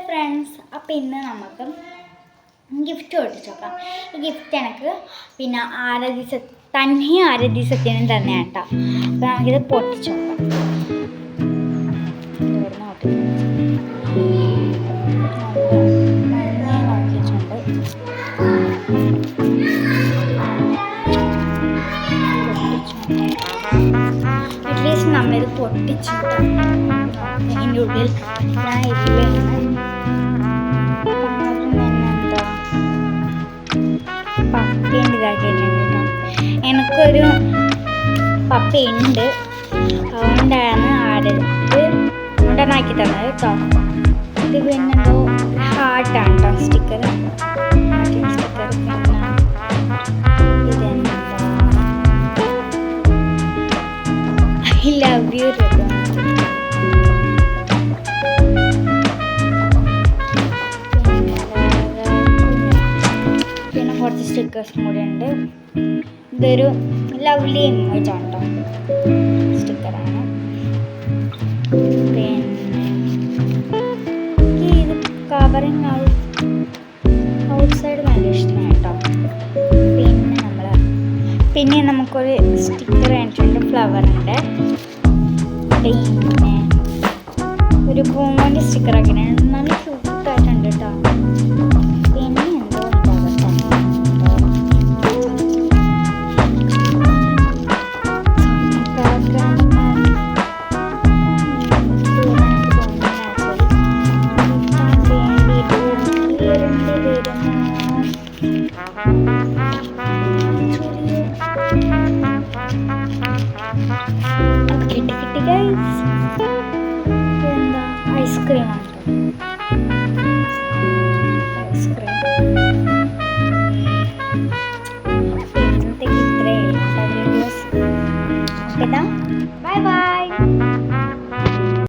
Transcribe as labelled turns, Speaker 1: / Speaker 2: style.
Speaker 1: Friends, അപ്പോൾ ഇന്ന് നമുക്ക് ഗിഫ്റ്റ് പൊട്ടിച്ച് നോക്കാം. ഈ ഗിഫ്റ്റ് എനിക്ക് പിന്നെ ആരതി സത്യനും തന്നെ കേട്ടോ. അപ്പോൾ നമുക്കിത് പൊട്ടിച്ച് നോക്കാം. അറ്റ്ലീസ്റ്റ് നമ്മളിത് പൊട്ടിച്ചിട്ട് ഇതിൻ്റെ ഉള്ളിൽ ഞാൻ ഇതിൽ പപ്പേൻ്റെ ഇതാക്കിയിട്ടുണ്ട് കേട്ടോ. എനിക്കൊരു പപ്പയുണ്ട്, അതുകൊണ്ടാണ് ഉണ്ടാക്കി തന്നത് കേട്ടോ. ഇത് പിന്നെ എന്തോ ഹാർട്ടാണ് കേട്ടോ സ്റ്റിക്കർ. സ്റ്റിക്കർ പിന്നെ ഇതെന്താ ഐ ലവ് യു കേട്ടോ. പിന്നെ കുറച്ച് സ്റ്റിക്കേഴ്സും കൂടി ഉണ്ട്. ഇതൊരു ലവ്ലി ഇമേജ് ആണ് കേട്ടോ, സ്റ്റിക്കറാണ്. പിന്നെ ഇത് കവറിങ് ഔട്ട്സൈഡ് നല്ല ഇഷ്ടമാണ് കേട്ടോ. പിന്നെ നമുക്കൊരു സ്റ്റിക്കർ ആയിട്ടുണ്ട്, ഫ്ലവറിൻ്റെ. പിന്നെ ഒരു പൂമോൻ്റെ സ്റ്റിക്കറൊക്കെ നല്ല ക്യൂട്ടായിട്ടുണ്ട് കേട്ടോ. പിന്നെ എന്തോ കിട്ടി ഗൈസ്. എന്താ ഐസ്ക്രീമാണ് ഐസ്ക്രീം. ഇന്നത്തേക്ക് ഇത്രയേ വീഡിയോസ്. Bye bye.